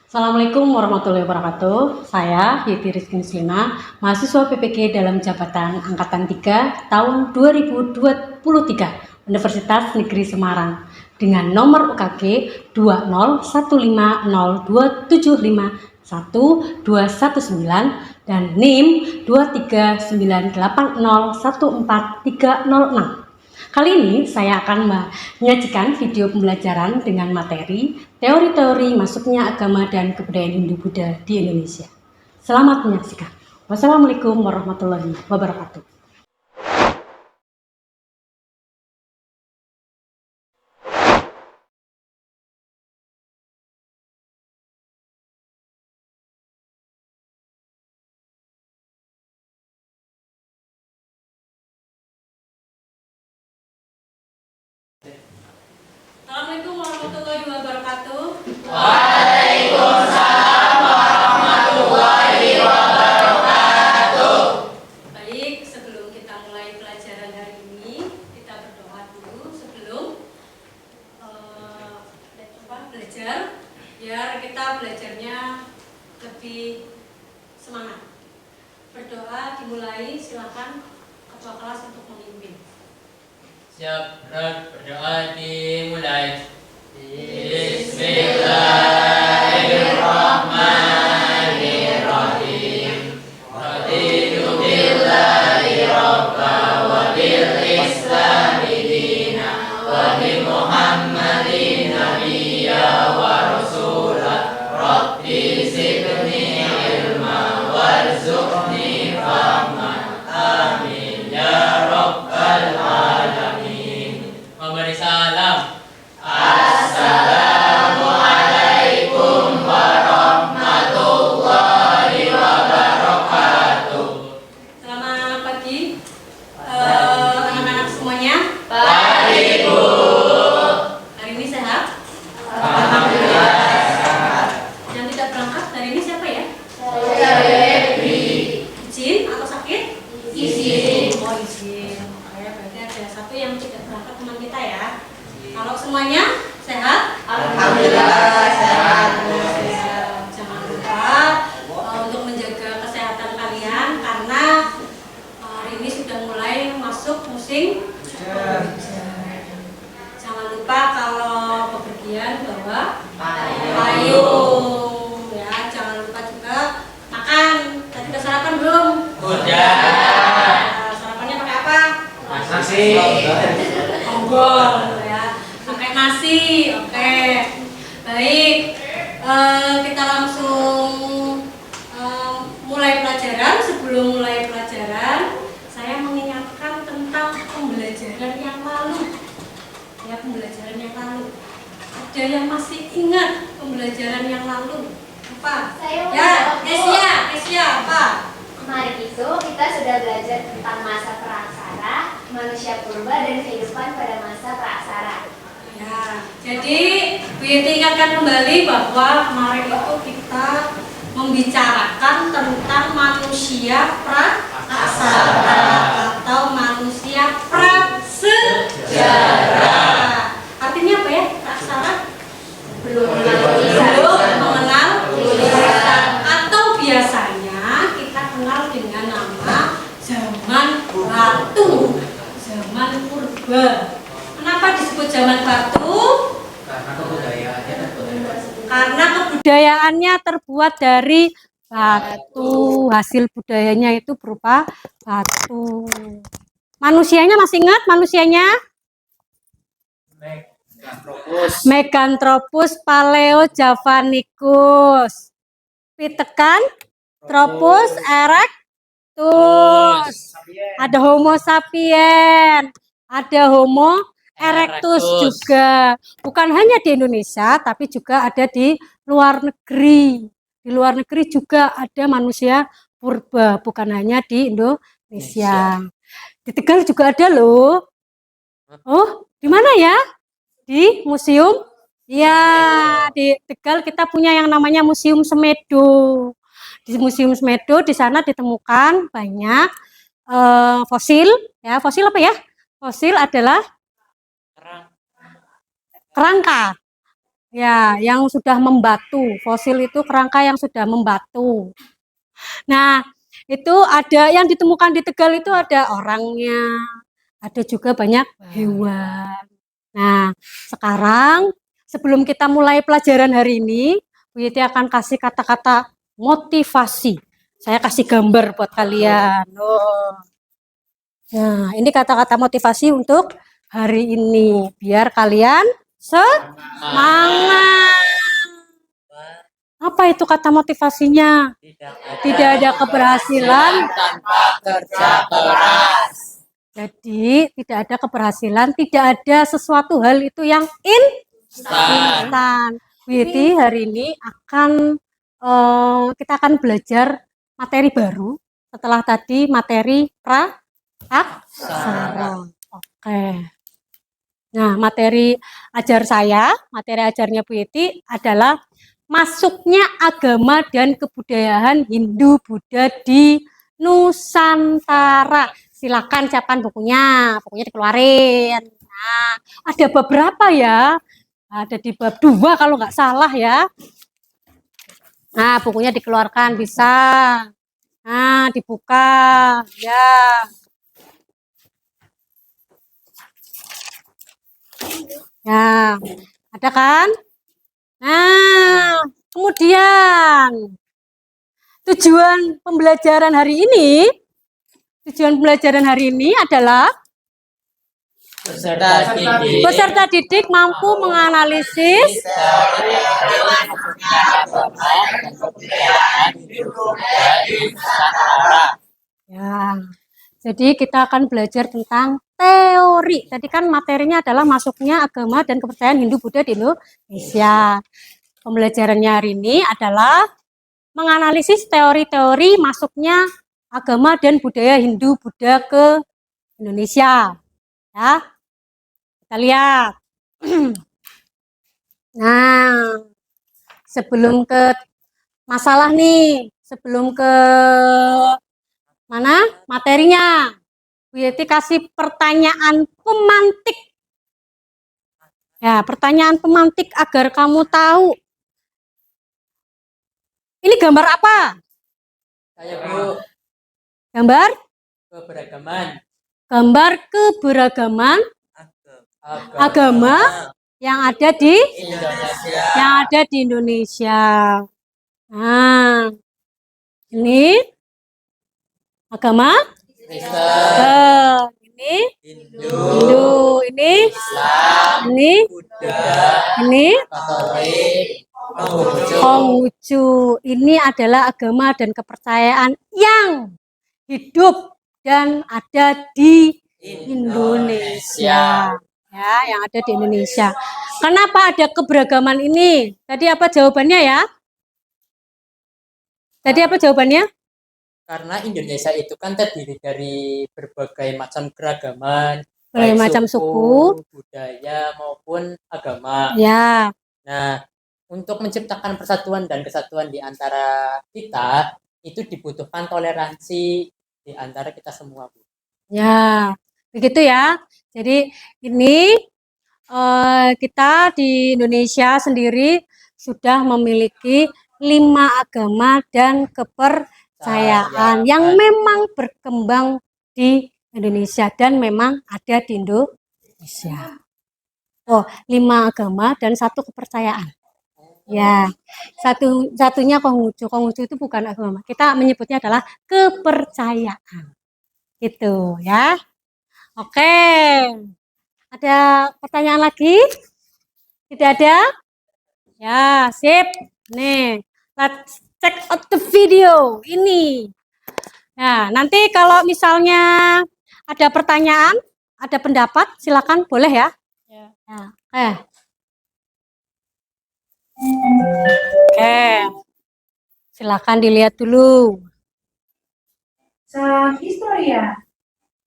Assalamualaikum warahmatullahi wabarakatuh. Saya Yeti Rizky Muslima, mahasiswa PPG dalam jabatan Angkatan 3 tahun 2023 Universitas Negeri Semarang dengan nomor UKG 2015027511219 dan NIM 239801436. Kali ini saya akan menyajikan video pembelajaran dengan materi teori-teori masuknya agama dan kebudayaan Hindu-Buddha di Indonesia. Selamat menyaksikan. Wassalamualaikum warahmatullahi wabarakatuh. Assalamualaikum warahmatullahi wabarakatuh. Waalaikumsalam warahmatullahi wabarakatuh. Baik, sebelum kita mulai pelajaran hari ini, kita berdoa dulu sebelum belajar, biar kita belajarnya lebih semangat. Berdoa dimulai, silakan ketua kelas untuk memimpin. Siap, berdoa dimulai. Bismillahirrahmanirrahim. Raditu billahi rabba wa bil islami dina wa bi Muhammadin nabiyya wa rasulah. Rabbi zidni ilma warzuqni fahman. Amin ya rabbal alamin. Memberi salam. Assalamualaikum warahmatullahi wabarakatuh. Selamat pagi anak-anak semuanya. Pagi, Bu. Hari ini sehat? Alhamdulillah sehat. Yang tidak berangkat hari ini siapa ya? Dewi. Izin atau sakit? Izin. Oh, izin. Oke, berarti ada satu yang tidak berangkat teman kita ya. Kalau semuanya sehat? Alhamdulillah sehat. Jangan lupa untuk menjaga kesehatan kalian karena hari ini sudah mulai masuk musim hujan. Jangan lupa kalau bepergian bawa payung ya. Jangan lupa juga makan. Tadi udah sarapan belum? Udah. Nah, sarapannya pakai apa? Nasi. Tonggol ya. Pakai nasi. Oke. Baik. Kita langsung mulai pelajaran. Sebelum mulai pelajaran, saya mengingatkan tentang pembelajaran yang lalu. Ya, pembelajaran yang lalu. Ada yang masih ingat pembelajaran yang lalu? Apa? Saya mau Ya, jawab, Bu. Kesia, apa? Kemarin itu kita sudah belajar tentang masa praaksara, manusia purba dan kehidupan pada masa praaksara. Ya, jadi Bu Yeti ingatkan kembali bahwa kemarin itu kita membicarakan tentang manusia praaksara atau manusia prasejarah. Artinya apa ya? Praaksara? Belum Belum mengenal tulisan, atau biasanya kita kenal dengan nama zaman batu, zaman purba. Kenapa disebut zaman batu? Karena kebudayaannya terbuat dari batu. Hasil budayanya itu berupa batu. Manusianya masih ingat manusianya? Meganthropus paleojavanicus. Pithecanthropus erectus. Ada Homo sapien, ada Homo erectus juga. Bukan hanya di Indonesia, tapi juga ada di luar negeri. Di luar negeri juga ada manusia purba, bukan hanya di Indonesia. Di Tegal juga ada loh. Oh, di mana ya? Di museum? Ya, di Tegal kita punya yang namanya Museum Semedo. Di Museum Semedo di sana ditemukan banyak fosil. Ya, fosil apa ya? Fosil adalah kerangka. Ya, yang sudah membatu. Fosil itu kerangka yang sudah membatu. Nah, itu ada yang ditemukan di Tegal itu ada orangnya, ada juga banyak hewan. Nah, sekarang sebelum kita mulai pelajaran hari ini, Bu Yeti akan kasih kata-kata motivasi. Saya kasih gambar buat kalian. Oh. Nah, ini kata-kata motivasi untuk hari ini, biar kalian semangat. Apa itu kata motivasinya? Tidak ada keberhasilan tanpa kerja keras. Jadi tidak ada keberhasilan, tidak ada sesuatu hal itu yang instan. Bu Yeti hari ini kita akan belajar materi baru setelah tadi materi aksara. Oke. Nah, materi ajarnya Bu Yeti adalah masuknya agama dan kebudayaan Hindu-Buddha di Nusantara. Silakan siapkan bukunya dikeluarin. Nah, ada bab berapa ya? Ada di bab 2 kalau nggak salah ya. Nah, bukunya dikeluarkan bisa. Nah, dibuka ya. Ya, ada kan? Nah, kemudian tujuan pembelajaran hari ini adalah peserta didik mampu menganalisis ya. Jadi kita akan belajar tentang teori. Tadi kan materinya adalah masuknya agama dan kepercayaan Hindu-Buddha di Indonesia. Pembelajarannya hari ini adalah menganalisis teori-teori masuknya agama dan budaya Hindu-Buddha ke Indonesia. Ya, kita lihat. Nah, sebelum ke masalah nih, sebelum ke mana materinya, Bu Yeti kasih pertanyaan pemantik. Ya, pertanyaan pemantik agar kamu tahu. Ini gambar apa? Saya Bu, Gambar keberagaman gambar keberagaman agama yang ada di Indonesia. Nah, ini agama Kristen, ini Hindu, ini Islam, ini Buddha, ini Katolik, Konghucu. Konghucu. Ini adalah agama dan kepercayaan yang hidup dan ada di Indonesia. Ya, yang ada di Indonesia. Kenapa ada keberagaman ini? Tadi apa jawabannya ya? Tadi apa jawabannya? Karena Indonesia itu kan terdiri dari berbagai macam keragaman, Berbagai baik macam suku, budaya maupun agama. ya. Nah, untuk menciptakan persatuan dan kesatuan di antara kita, itu dibutuhkan toleransi di antara kita semua, Bu. Ya, begitu ya. Jadi ini kita di Indonesia sendiri sudah memiliki 5 agama dan kepercayaan yang memang berkembang di Indonesia dan memang ada di Indonesia. Oh, 5 agama dan 1 kepercayaan. Ya, satunya Konghucu. Konghucu itu bukan agama. Kita menyebutnya adalah kepercayaan. Gitu ya. Oke. Ada pertanyaan lagi? Tidak ada? Ya, sip. Nih, let's check out the video. Ini. Nah, nanti kalau misalnya ada pertanyaan, ada pendapat, silakan boleh ya. Nah, Oke. Silakan dilihat dulu. Salam Historia.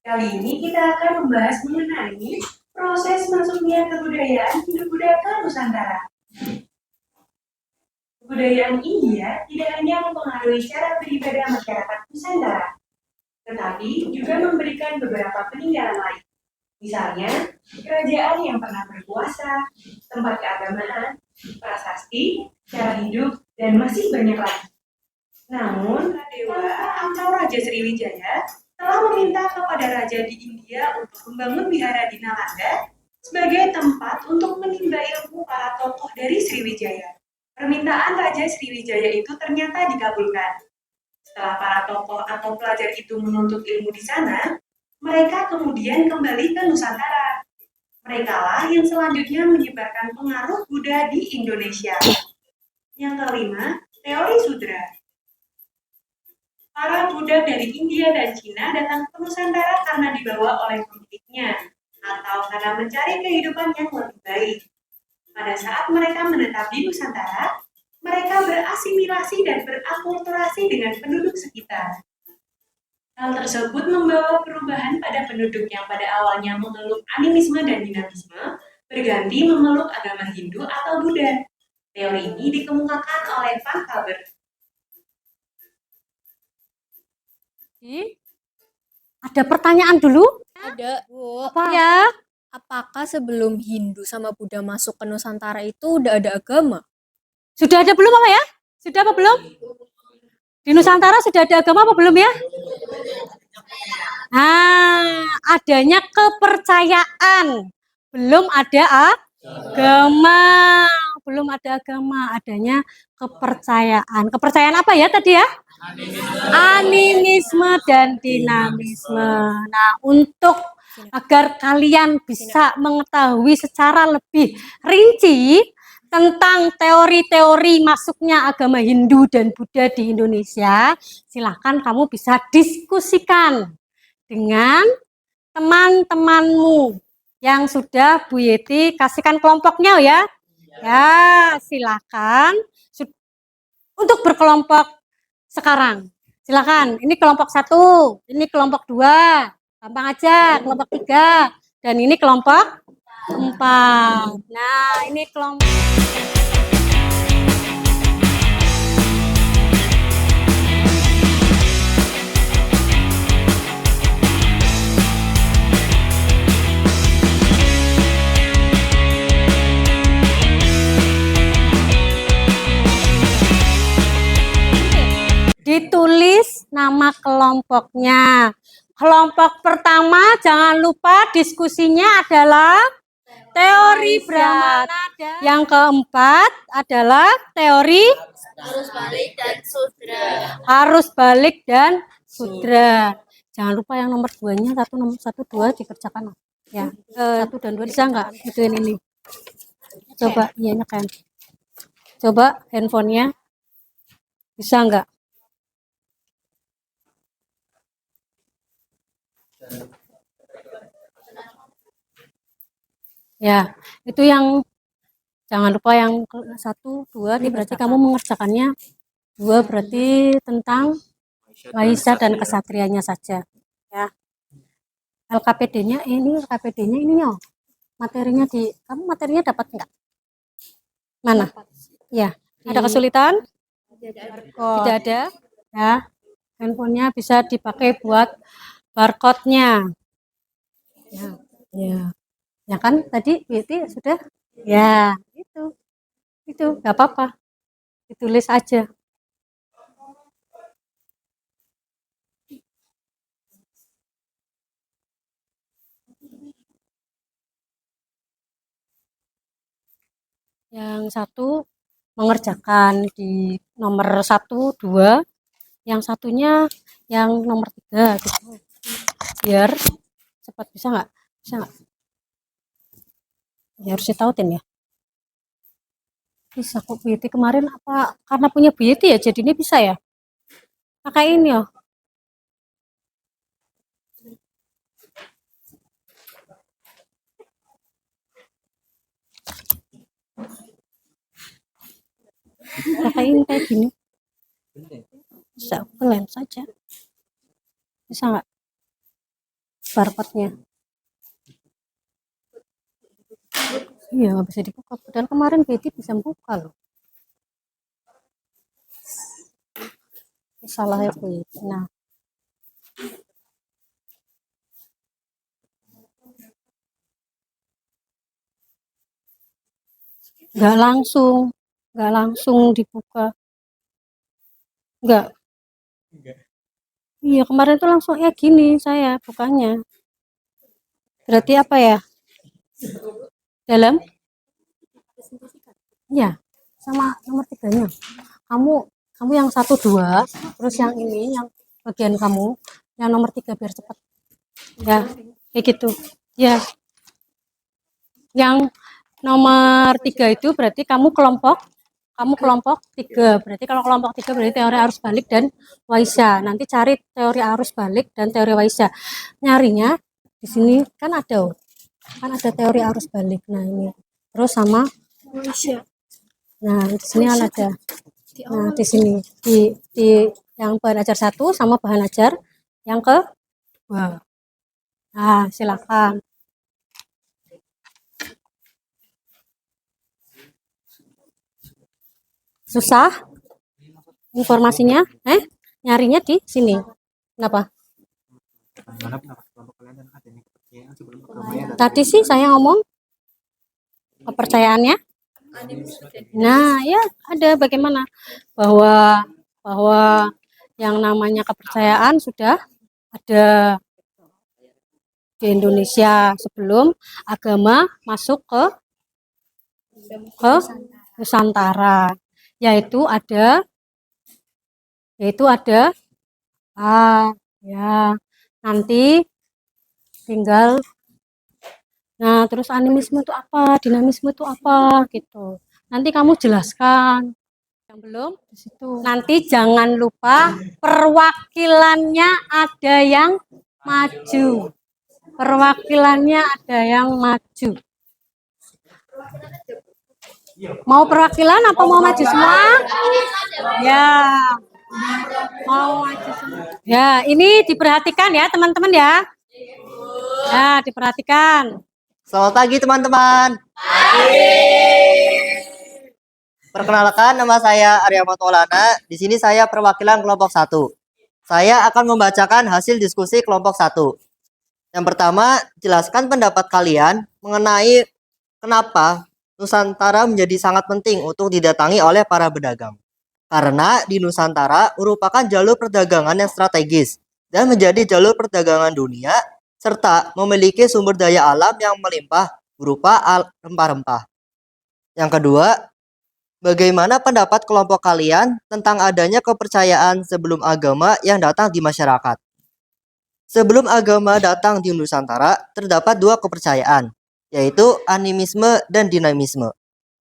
Kali ini kita akan membahas mengenai proses masuknya kebudayaan Hindu-Buddha ke Nusantara. Kebudayaan India tidak hanya mempengaruhi cara beribadah masyarakat Nusantara, tetapi juga memberikan beberapa peninggalan lain. Misalnya, kerajaan yang pernah berkuasa, tempat keagamaan, prasasti, cara hidup, dan masih banyak lagi. Namun, Dewa atau Raja Sriwijaya telah meminta kepada Raja di India untuk membangun wihara di Nalanda sebagai tempat untuk menimba ilmu para tokoh dari Sriwijaya. Permintaan Raja Sriwijaya itu ternyata dikabulkan. Setelah para tokoh atau pelajar itu menuntut ilmu di sana, mereka kemudian kembali ke Nusantara. Merekalah yang selanjutnya menyebarkan pengaruh Buddha di Indonesia. Yang kelima, teori Sudra. Para Buddha dari India dan Cina datang ke Nusantara karena dibawa oleh pemiliknya, atau karena mencari kehidupan yang lebih baik. Pada saat mereka menetap di Nusantara, mereka berasimilasi dan berakulturasi dengan penduduk sekitar. Hal tersebut membawa perubahan pada penduduk yang pada awalnya memeluk animisme dan dinamisme, berganti memeluk agama Hindu atau Buddha. Teori ini dikemukakan oleh Van Faber. Ada pertanyaan dulu? Ada, Bu. Apa ya? Apakah sebelum Hindu sama Buddha masuk ke Nusantara itu udah ada agama? Sudah ada belum apa ya? Sudah apa belum? Di Nusantara sudah ada agama apa belum ya? Adanya kepercayaan. Belum ada agama. Belum ada agama, adanya kepercayaan. Kepercayaan apa ya tadi ya? Animisme dan dinamisme. Nah, untuk agar kalian bisa mengetahui secara lebih rinci tentang teori-teori masuknya agama Hindu dan Buddha di Indonesia, silahkan kamu bisa diskusikan dengan teman-temanmu yang sudah Bu Yeti kasihkan kelompoknya ya. Ya, silakan untuk berkelompok sekarang. Silakan. Ini kelompok 1, ini kelompok 2. Gampang aja, kelompok 3. Dan ini kelompok 4. Nah, ini kelompok ditulis nama kelompoknya. Kelompok pertama jangan lupa diskusinya adalah teori Brahmana. Yang keempat adalah teori Arus balik dan sudra. arus balik dan sudra. Jangan lupa yang nomor 2-nya, nomor 1, 2 dikerjakan. Ya, 1 dan 2 bisa nggak? Ituin ini. Coba, iya kan. Coba handphonenya bisa nggak? Ya, itu yang jangan lupa yang 1, 2, ini berarti kamu mengerjakannya 2 berarti tentang Waisa dan kesatrianya saja. Ya. LKPD-nya ini ya. Materinya kamu materinya dapat enggak? Mana? Ya, ada kesulitan? Tidak ada. Ya. Handphonenya bisa dipakai buat barcode-nya. Ya. Ya. Ya kan tadi Betty sudah? Ya, itu. Itu enggak apa-apa. Ditulis aja. Yang 1 mengerjakan di nomor 1, 2, yang satunya yang nomor 3 gitu. Biar cepat bisa nggak? Bisa nggak? Ya harus ditautin ya. Bisa kok Bu Yeti kemarin apa karena punya Bu Yeti ya jadi ini bisa ya? Pakai ini ya. Pakai kayak gini. Bisa lem saja. Bisa nggak? Barcode-nya. Iya nggak bisa dibuka. Padahal kemarin Betty bisa buka loh. Salah ya Bu Yeti. Nah. nggak langsung dibuka. Nggak. Enggak. Iya, kemarin tuh langsung ya gini saya bukanya. Berarti apa ya? Dalam? Iya, sama nomor 3-nya. Kamu kamu yang 1 2, terus yang ini yang bagian kamu yang nomor 3 biar cepat. Ya, kayak gitu. Ya, yang nomor 3 itu berarti kamu kelompok 3. Berarti kalau kelompok 3 berarti teori arus balik dan Waisa. Nanti cari teori arus balik dan teori Waisa. Nyarinya di sini kan ada teori arus balik. Nah, ini. Terus sama Waisa. Nah, di sini kan ada. Nah, di sini di yang bahan ajar 1 sama bahan ajar yang kedua. Nah, silakan. Susah informasinya? Nyarinya di sini. Kenapa? Tadi sih saya ngomong kepercayaannya. Nah, ya ada bagaimana bahwa yang namanya kepercayaan sudah ada di Indonesia sebelum agama masuk ke Nusantara, yaitu ada ya nanti tinggal. Nah, terus animisme itu apa, dinamisme itu apa gitu. Nanti kamu jelaskan. Yang belum di situ. Nanti jangan lupa perwakilannya ada yang maju. Perwakilannya ada yang maju. Mau perwakilan apa mau maju semua? Ya. Mau maju semua. Ya, ini diperhatikan ya teman-teman ya. Ya, diperhatikan. Selamat pagi teman-teman. Perkenalkan, nama saya Arya Maulana. Di sini saya perwakilan kelompok 1. Saya akan membacakan hasil diskusi kelompok 1. Yang pertama, jelaskan pendapat kalian mengenai kenapa Nusantara menjadi sangat penting untuk didatangi oleh para pedagang. Karena di Nusantara merupakan jalur perdagangan yang strategis dan menjadi jalur perdagangan dunia serta memiliki sumber daya alam yang melimpah berupa rempah-rempah. Yang kedua, bagaimana pendapat kelompok kalian tentang adanya kepercayaan sebelum agama yang datang di masyarakat? Sebelum agama datang di Nusantara, terdapat 2 kepercayaan, yaitu animisme dan dinamisme.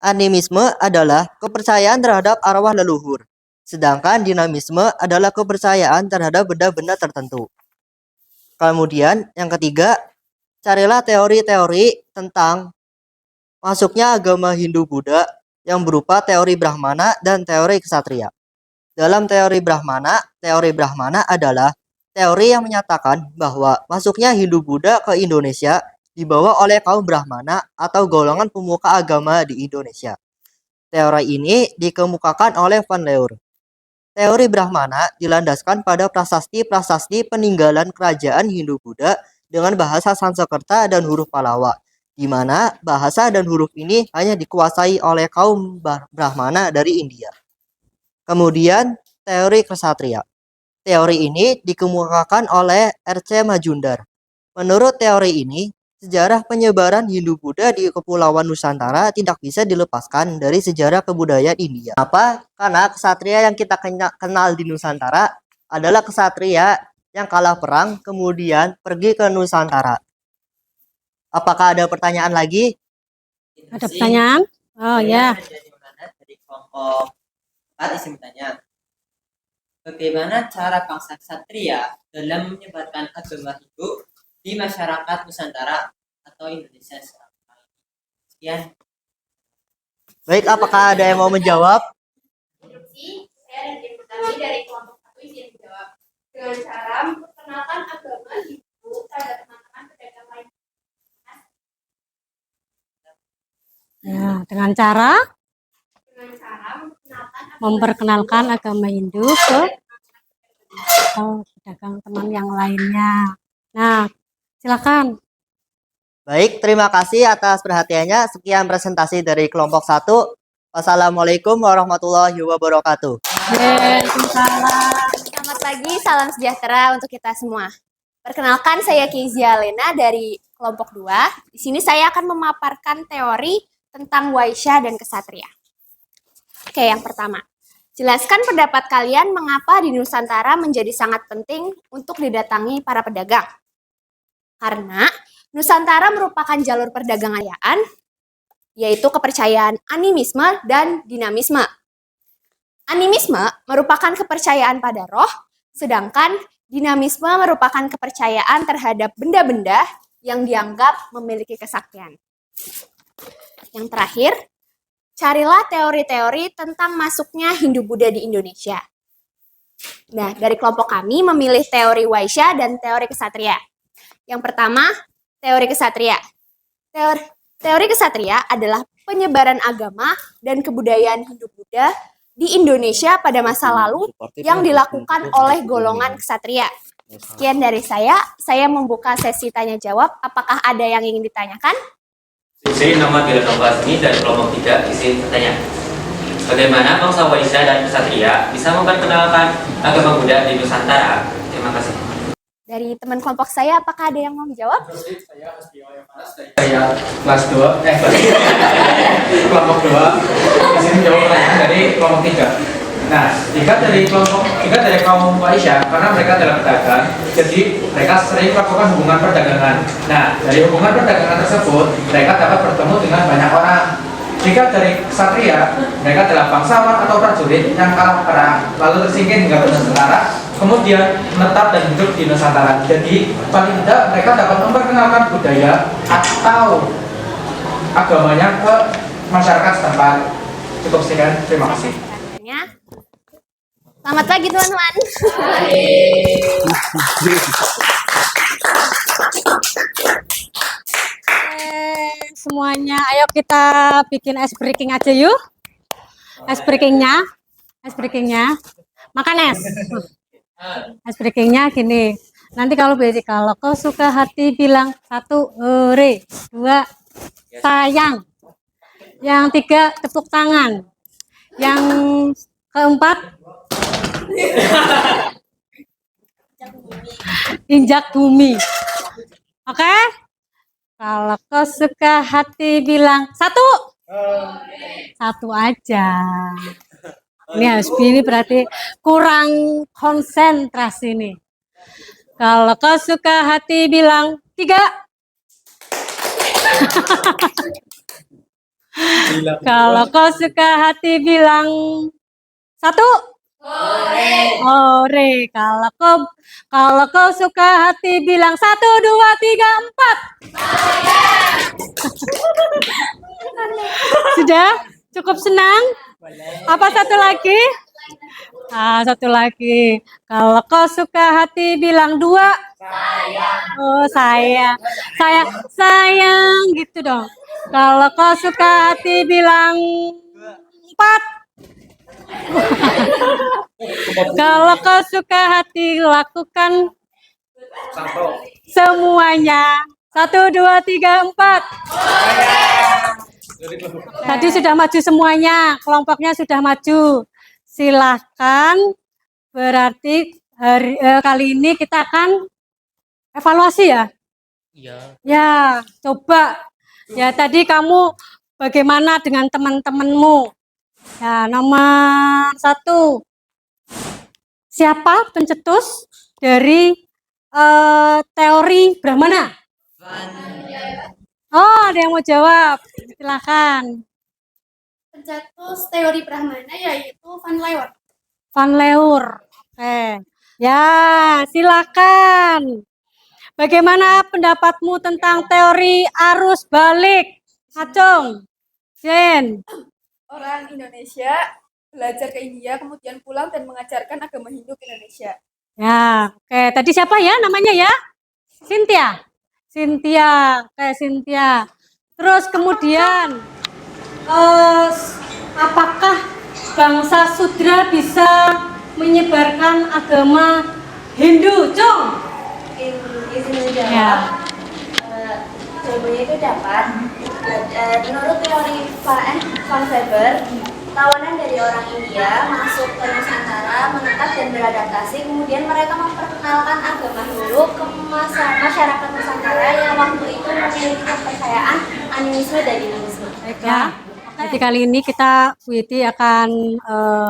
Animisme adalah kepercayaan terhadap arwah leluhur, sedangkan dinamisme adalah kepercayaan terhadap benda-benda tertentu. Kemudian yang ketiga, carilah teori-teori tentang masuknya agama Hindu-Buddha yang berupa teori Brahmana dan teori Ksatria. Dalam teori Brahmana adalah teori yang menyatakan bahwa masuknya Hindu-Buddha ke Indonesia dibawa oleh kaum Brahmana atau golongan pemuka agama di Indonesia. Teori ini dikemukakan oleh Van Leur. Teori Brahmana dilandaskan pada prasasti-prasasti peninggalan kerajaan Hindu-Buddha dengan bahasa Sanskerta dan huruf Pallava, di mana bahasa dan huruf ini hanya dikuasai oleh kaum Brahmana dari India. Kemudian, teori Ksatria. Teori ini dikemukakan oleh R.C. Majumdar. Menurut teori ini, sejarah penyebaran Hindu-Buddha di Kepulauan Nusantara tidak bisa dilepaskan dari sejarah kebudayaan India. Kenapa? Karena ksatria yang kita kenal di Nusantara adalah ksatria yang kalah perang kemudian pergi ke Nusantara. Apakah ada pertanyaan lagi? Ada pertanyaan? Oh ya. Dari kelompok 4 isi bertanya. Bagaimana cara bangsa ksatria dalam menyebarkan agama Hindu di masyarakat Nusantara atau Indonesia sekarang? Sekian. Baik, apakah ada yang mau menjawab? Saya dan tim kami dari kelompok 1 izin menjawab dengan cara memperkenalkan agama Hindu pada teman-teman pedagang lain. Ya, dengan cara memperkenalkan agama Hindu ke pedagang teman yang lainnya. Nah, silakan. Baik, terima kasih atas perhatiannya. Sekian presentasi dari kelompok 1. Wassalamualaikum warahmatullahi wabarakatuh. Selamat pagi, salam sejahtera untuk kita semua. Perkenalkan, saya Kezia Lena dari kelompok 2. Di sini saya akan memaparkan teori tentang Waisya dan Kesatria. Oke, yang pertama. Jelaskan pendapat kalian mengapa di Nusantara menjadi sangat penting untuk didatangi para pedagang. Karena Nusantara merupakan jalur perdagangan, yaitu kepercayaan animisme dan dinamisme. Animisme merupakan kepercayaan pada roh, sedangkan dinamisme merupakan kepercayaan terhadap benda-benda yang dianggap memiliki kesaktian. Yang terakhir, carilah teori-teori tentang masuknya Hindu-Buddha di Indonesia. Nah, dari kelompok kami memilih teori Waisya dan teori Kesatria. Yang pertama, teori Kesatria. Teori Kesatria adalah penyebaran agama dan kebudayaan Hindu-Buddha di Indonesia pada masa lalu yang dilakukan oleh golongan Kesatria. Sekian dari saya membuka sesi tanya jawab. Apakah ada yang ingin ditanyakan? Saya nama Dilanova Asmi dari kelompok 3 izin bertanya. Bagaimana bangsa Waisya dan Kesatria bisa memperkenalkan agama Buddha di Nusantara? Terima kasih. Dari teman kelompok saya, apakah ada yang mau menjawab? Saya kelas 2, kelompok 2. Di sini menjawab pertanyaan dari kelompok 3. Nah, jika dari kaum Waisya, karena mereka adalah pedagang, jadi mereka sering melakukan hubungan perdagangan. Nah, dari hubungan perdagangan tersebut, mereka dapat bertemu dengan banyak orang. Jika dari Kesatria, mereka adalah bangsawan atau prajurit yang kalah perang, lalu tersingkir hingga ke Nusantara, kemudian menetap dan hidup di Nusantara. Jadi, paling tidak mereka dapat memperkenalkan budaya atau agamanya ke masyarakat setempat. Cukup sekian, terima kasih. Selamat pagi teman-teman. Semuanya, ayo kita bikin ice breaking aja yuk. Ice breakingnya, makan es. Ice breakingnya gini. Nanti kalau kau suka hati bilang 1 ore, 2 sayang, yang 3 tepuk tangan, yang keempat injak bumi. Oke? Kalau kau suka hati bilang 1. 1 aja. Ini harus ini berarti kurang konsentrasi nih. Kalau kau suka hati bilang 3. Kalau kau suka hati bilang 1. Ore. Kalau kau suka hati bilang 1, 2, 3, 4. Sudah? Cukup senang? Apa satu lagi? Satu lagi. Kalau kau suka hati bilang 2. Sayang. Oh, sayang gitu dong. Kalau kau suka hati bilang 4. Kalau kau suka hati lakukan semuanya. 1, 2, 3, 4. Tadi sudah maju semuanya, kelompoknya sudah maju. Silahkan, berarti kali ini kita akan evaluasi ya? Iya. Ya, coba. Ya, tadi kamu bagaimana dengan teman-temanmu? Ya, nomor 1. Siapa pencetus dari teori Brahmana? Oh, ada yang mau jawab. Silakan. Pencetus teori Brahmana yaitu Van Leeuwen. Van Leeuwen. Oke. Ya, silakan. Bagaimana pendapatmu tentang teori arus balik? Acung. Jen. Orang Indonesia belajar ke India, kemudian pulang dan mengajarkan agama Hindu ke Indonesia. Ya, oke. Tadi siapa ya namanya ya? Cynthia. Cynthia. Terus kemudian, apakah bangsa Sudra bisa menyebarkan agama Hindu, Cung? Izin menjawab. Ya. ilmunya itu dapat. Menurut teori Van Weber, tawanan dari orang India masuk ke Nusantara, menetap dan beradaptasi, kemudian mereka memperkenalkan agama Hindu ke masyarakat Nusantara yang waktu itu memiliki kepercayaan animisme dan dinamisme. Baiklah. Jadi kali ini kita Bu Yeti akan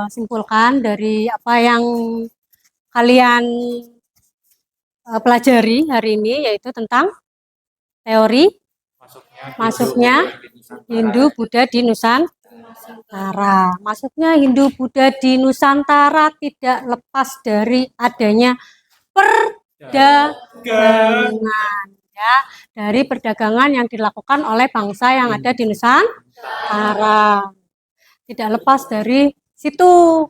simpulkan dari apa yang kalian pelajari hari ini, yaitu tentang teori masuknya Hindu Buddha di Nusantara. Masuknya Hindu Buddha di Nusantara tidak lepas dari adanya perdagangan, ya, dari perdagangan yang dilakukan oleh bangsa yang ada di Nusantara. Tidak lepas dari situ.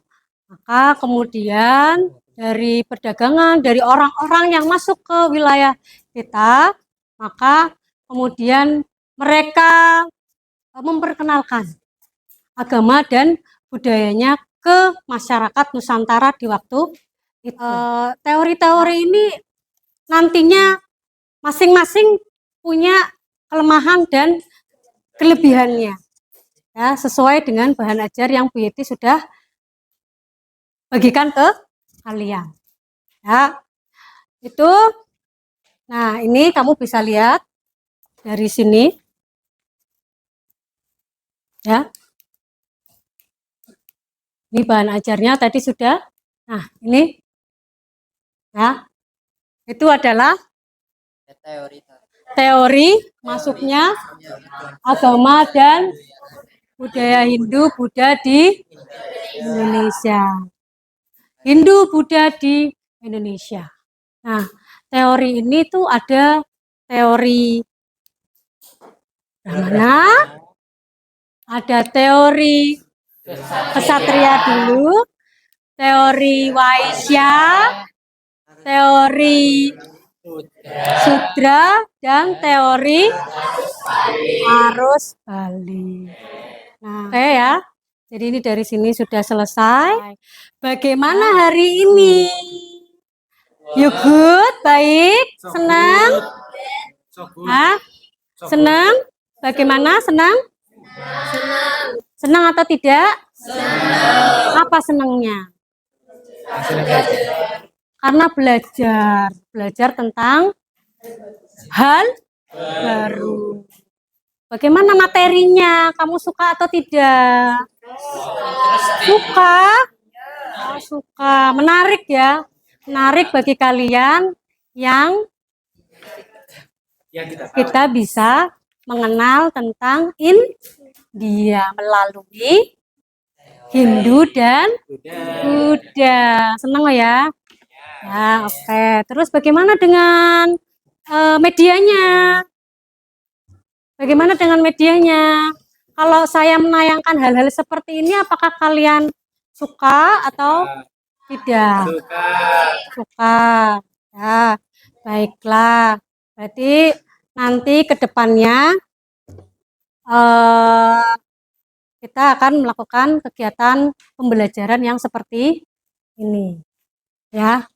Maka kemudian dari perdagangan, dari orang-orang yang masuk ke wilayah kita, maka kemudian mereka memperkenalkan agama dan budayanya ke masyarakat Nusantara di waktu itu. Teori-teori ini nantinya masing-masing punya kelemahan dan kelebihannya, ya, sesuai dengan bahan ajar yang Bu Yeti sudah bagikan ke kalian, ya. Itu, nah ini kamu bisa lihat dari sini, ya. Ini bahan ajarnya tadi sudah. Nah ini, ya, itu adalah teori masuknya agama dan budaya Hindu Buddha di Indonesia. Hindu Buddha di Indonesia. Nah, teori ini tuh ada teori Brahmana, ada teori Kesatria dulu, teori Waisya, teori Sudra, dan teori Arus Bali. Nah, oke ya. Jadi ini dari sini sudah selesai. Bagaimana hari ini? You good? Baik? Senang? Hah? Senang? Bagaimana? Senang? Senang atau tidak? Senang. Apa senangnya? Karena belajar tentang hal baru. Bagaimana materinya? Kamu suka atau tidak? Suka? Oh, suka. Menarik ya. Menarik bagi kalian yang kita bisa mengenal tentang India melalui Hindu dan Buddha. Senang ya? Ya, oke. Terus bagaimana dengan medianya? Bagaimana dengan medianya? Kalau saya menayangkan hal-hal seperti ini, apakah kalian suka atau tidak? Suka. Ya, baiklah. Berarti nanti ke depannya kita akan melakukan kegiatan pembelajaran yang seperti ini. Ya.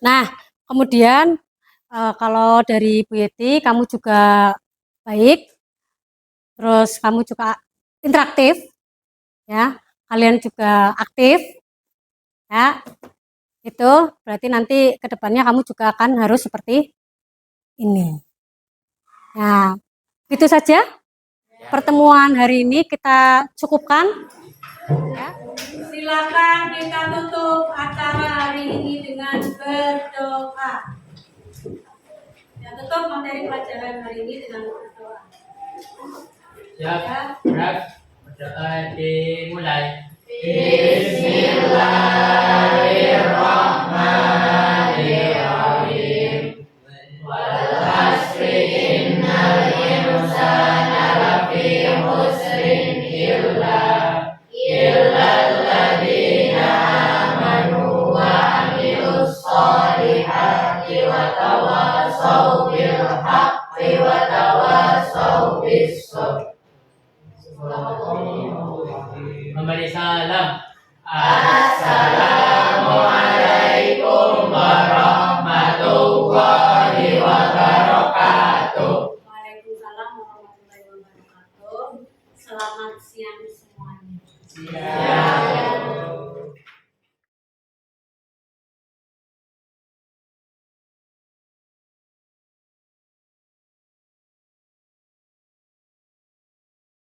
Nah, kemudian kalau dari Bu Yeti, kamu juga baik, terus kamu juga interaktif, ya, kalian juga aktif, ya, itu berarti nanti ke depannya kamu juga akan harus seperti ini. Nah, itu saja pertemuan hari ini kita cukupkan. Ya. Silakan kita tutup acara hari ini dengan berdoa. Ya, tutup materi pelajaran hari ini dengan berdoa. Siap, berdoa dimulai. Bismillahirrahmanirrahim. Wal asri innal insana lafi khusrin illa alladziina amanu wa 'amilus sholihati wa tawassaw bil haqqi wa tawassaw bis sabr. Memberi salam. Assalamualaikum warahmatullahi wabarakatuh. Selamat siang semuanya. Siang.